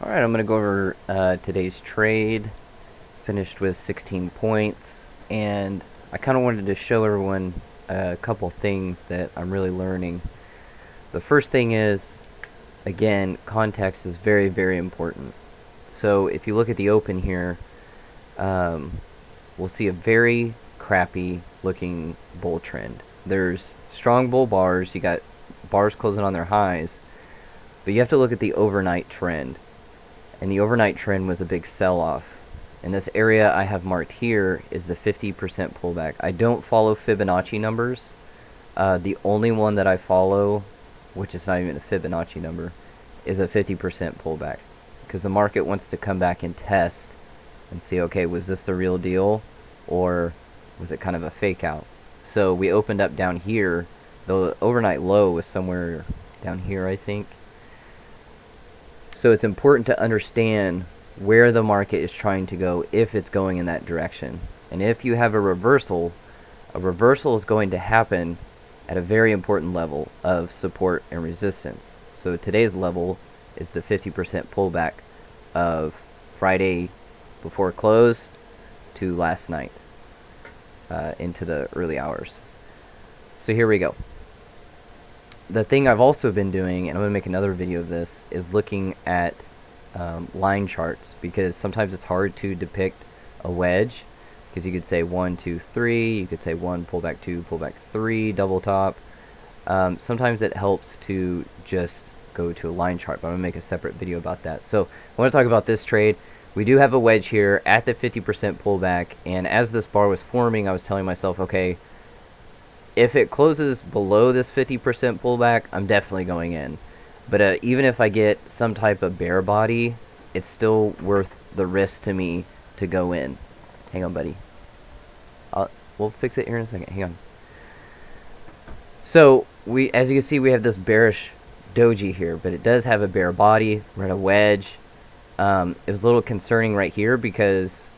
Alright, I'm going to go over today's trade. Finished with 16 points, and I kind of wanted to show everyone a couple things that I'm really learning. The first thing is, again, context is very, very important. So if you look at the open here, we'll see a very crappy looking bull trend. There's strong bull bars, you got bars closing on their highs, but you have to look at the overnight trend. And the overnight trend was a big sell-off. And this area I have marked here is the 50% pullback. I don't follow Fibonacci numbers. The only one that I follow, which is not even a Fibonacci number, is a 50% pullback. Because the market wants to come back and test and see, okay, was this the real deal? Or was it kind of a fake out? So we opened up down here. The overnight low was somewhere down here, I think. So it's important to understand where the market is trying to go if it's going in that direction. And if you have a reversal is going to happen at a very important level of support and resistance. So today's level is the 50% pullback of Friday before close to last night into the early hours. So here we go. The thing I've also been doing, and I'm going to make another video of this, is looking at line charts, because sometimes it's hard to depict a wedge, because you could say 1, 2, 3, you could say 1, pullback 2, pullback 3, double top. Sometimes it helps to just go to a line chart, but I'm going to make a separate video about that. So I want to talk about this trade. We do have a wedge here at the 50% pullback, and as this bar was forming, I was telling myself, okay, if it closes below this 50% pullback, I'm definitely going in. But even if I get some type of bear body, it's still worth the risk to me to go in. Hang on, buddy. We'll fix it here in a second. Hang on. So, as you can see, we have this bearish doji here, but it does have a bear body. We're at a wedge. It was a little concerning right here because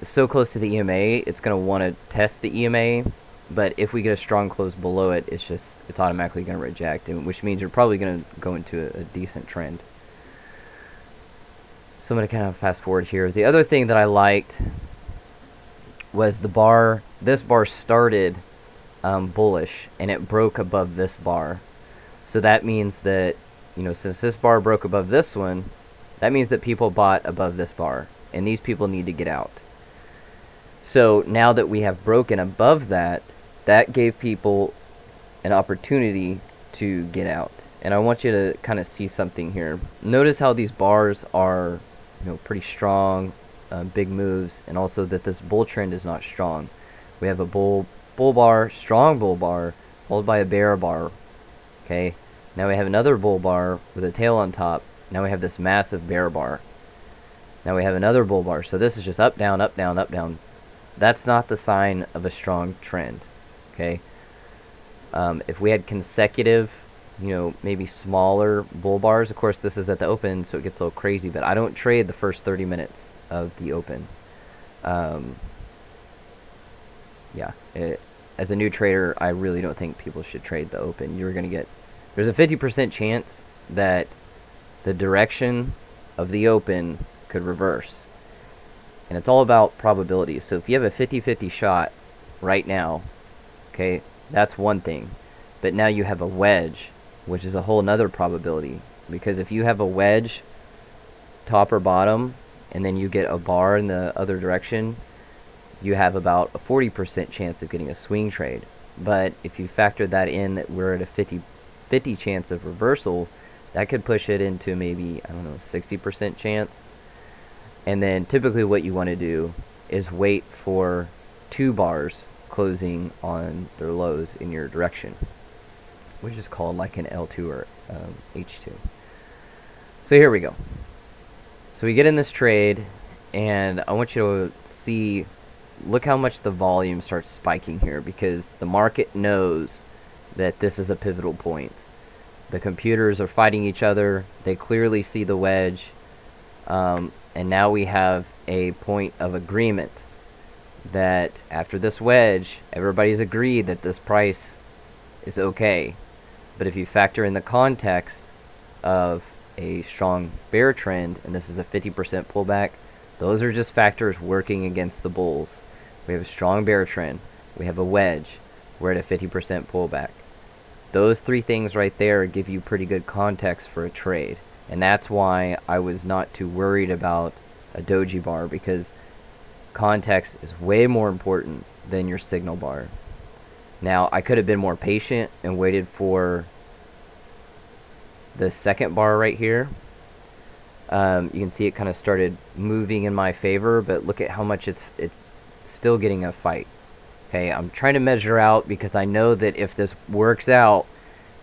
it's so close to the EMA, it's going to want to test the EMA. But if we get a strong close below it, it's automatically going to reject, which means you're probably going to go into a decent trend. So I'm going to kind of fast forward here. The other thing that I liked was the bar. This bar started bullish, and it broke above this bar. So that means that, since this bar broke above this one, that means that people bought above this bar, and these people need to get out. So now that we have broken above that, that gave people an opportunity to get out. And I want you to kind of see something here. Notice how these bars are, pretty strong, big moves, and also that this bull trend is not strong. We have a bull bar, strong bull bar, followed by a bear bar. Okay, now we have another bull bar with a tail on top. Now we have this massive bear bar. Now we have another bull bar. So this is just up, down, up, down, up, down. That's not the sign of a strong trend. Okay, if we had consecutive, maybe smaller bull bars, of course this is at the open, so it gets a little crazy, but I don't trade the first 30 minutes of the open. As a new trader, I really don't think people should trade the open. There's a 50% chance that the direction of the open could reverse. And it's all about probability. So if you have a 50-50 shot right now, okay, that's one thing. But now you have a wedge, which is a whole nother probability. Because if you have a wedge, top or bottom, and then you get a bar in the other direction, you have about a 40% chance of getting a swing trade. But if you factor that in, that we're at a 50 chance of reversal, that could push it into maybe, 60% chance. And then typically what you want to do is wait for 2 bars closing on their lows in your direction, which is called like an L2 or H2. So here we go. So we get in this trade, and I want you to see, look how much the volume starts spiking here, because the market knows that this is a pivotal point. The computers are fighting each other. They clearly see the wedge. And now we have a point of agreement that after this wedge, everybody's agreed that this price is okay. But if you factor in the context of a strong bear trend, and this is a 50% pullback, those are just factors working against the bulls. We have a strong bear trend. We have a wedge. We're at a 50% pullback. Those three things right there give you pretty good context for a trade. And that's why I was not too worried about a doji bar, because context is way more important than your signal bar. Now, I could have been more patient and waited for the second bar right here. You can see it kind of started moving in my favor, but look at how much it's still getting a fight. Okay, I'm trying to measure out because I know that if this works out,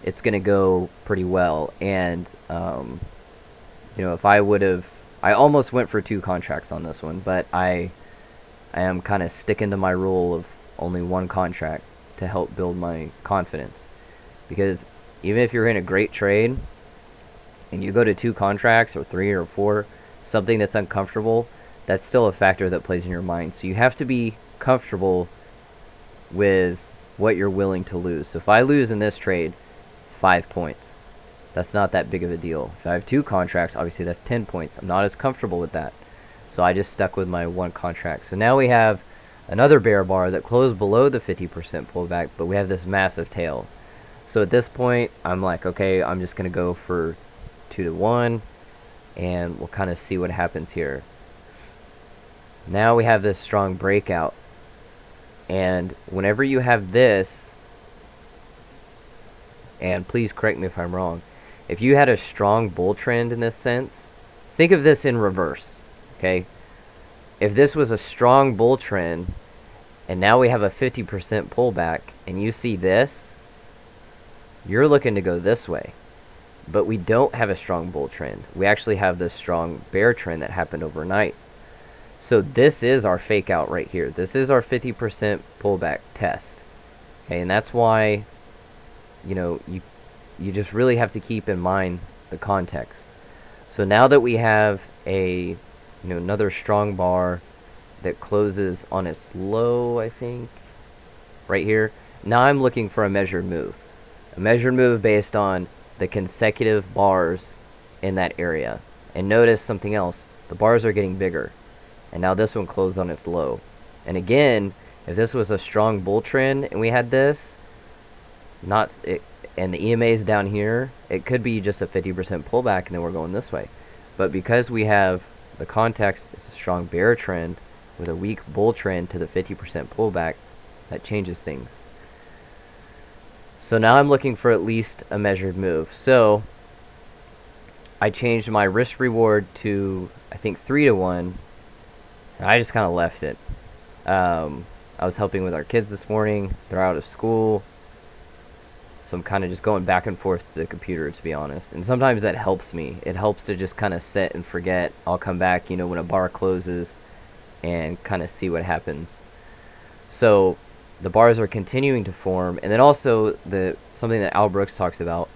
it's going to go pretty well. And, if I would have, I almost went for 2 contracts on this one, but I am kind of sticking to my rule of only 1 contract to help build my confidence. Because even if you're in a great trade and you go to 2 contracts or 3 or 4, something that's uncomfortable, that's still a factor that plays in your mind. So you have to be comfortable with what you're willing to lose. So if I lose in this trade, it's 5 points. That's not that big of a deal. If I have 2 contracts, obviously that's 10 points. I'm not as comfortable with that. So I just stuck with my 1 contract. So now we have another bear bar that closed below the 50% pullback, but we have this massive tail. So at this point, I'm like, okay, I'm just going to go for 2 to 1, and we'll kind of see what happens here. Now we have this strong breakout. And whenever you have this, and please correct me if I'm wrong, if you had a strong bull trend in this sense, think of this in reverse, okay? If this was a strong bull trend, and now we have a 50% pullback, and you see this, you're looking to go this way. But we don't have a strong bull trend. We actually have this strong bear trend that happened overnight. So this is our fake out right here. This is our 50% pullback test. Okay, and that's why, you just really have to keep in mind the context. So now that we have a, another strong bar that closes on its low, I think, right here. Now I'm looking for a measured move. A measured move based on the consecutive bars in that area. And notice something else. The bars are getting bigger. And now this one closed on its low. And again, if this was a strong bull trend and we had this, and the EMA is down here, it could be just a 50% pullback and then we're going this way. But because we have the context is a strong bear trend with a weak bull trend to the 50% pullback, that changes things. So now I'm looking for at least a measured move. So I changed my risk reward to, I think, 3 to 1. And I just kind of left it. I was helping with our kids this morning. They're out of school. So I'm kind of just going back and forth to the computer, to be honest. And sometimes that helps me. It helps to just kind of sit and forget. I'll come back, when a bar closes and kind of see what happens. So the bars are continuing to form. And then also something that Al Brooks talks about.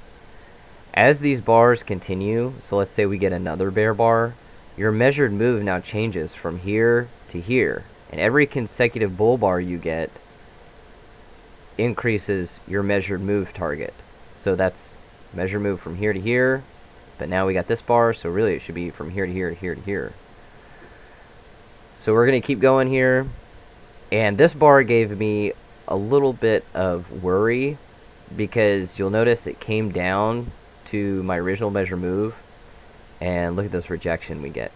As these bars continue, so let's say we get another bear bar, your measured move now changes from here to here. And every consecutive bull bar you get increases your measured move target. So that's measured move from here to here. But now we got this bar, so really it should be from here to here to here to here. So we're going to keep going here. And this bar gave me a little bit of worry, because you'll notice it came down to my original measure move. And look at this rejection we get.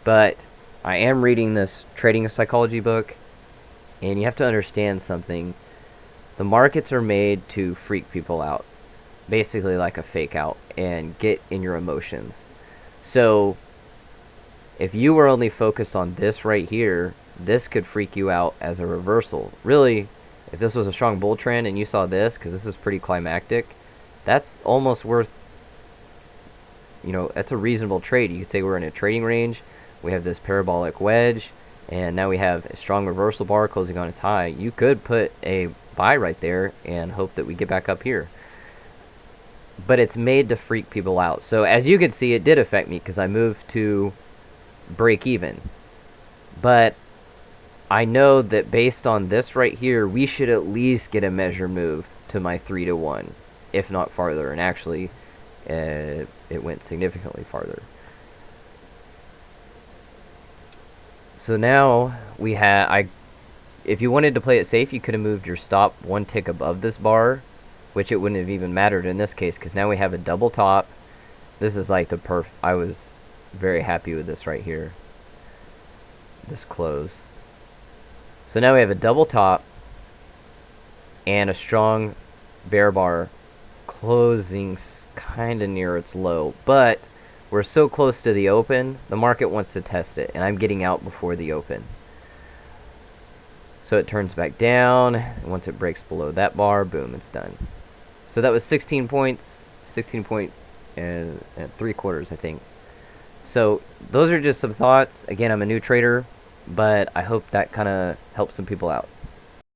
But I am reading this trading psychology book, and you have to understand something. The markets are made to freak people out, basically like a fake out, and get in your emotions. So if you were only focused on this right here, this could freak you out as a reversal. Really, if this was a strong bull trend and you saw this, because this is pretty climactic, that's almost worth, that's a reasonable trade. You could say we're in a trading range. We have this parabolic wedge, and now we have a strong reversal bar closing on its high. You could put a buy right there and hope that we get back up here. But it's made to freak people out. So as you can see, it did affect me because I moved to break even. But I know that based on this right here, we should at least get a measure move to my 3 to 1, if not farther. And actually, it went significantly farther. So now we have, if you wanted to play it safe, you could have moved your stop one tick above this bar, which it wouldn't have even mattered in this case, because now we have a double top. This is like the I was very happy with this right here. This close. So now we have a double top and a strong bear bar closing kind of near its low, but we're so close to the open, the market wants to test it, and I'm getting out before the open. So it turns back down, and once it breaks below that bar, boom, it's done. So that was 16 points, 16 point and 3/4, I think. So those are just some thoughts. Again, I'm a new trader, but I hope that kind of helps some people out.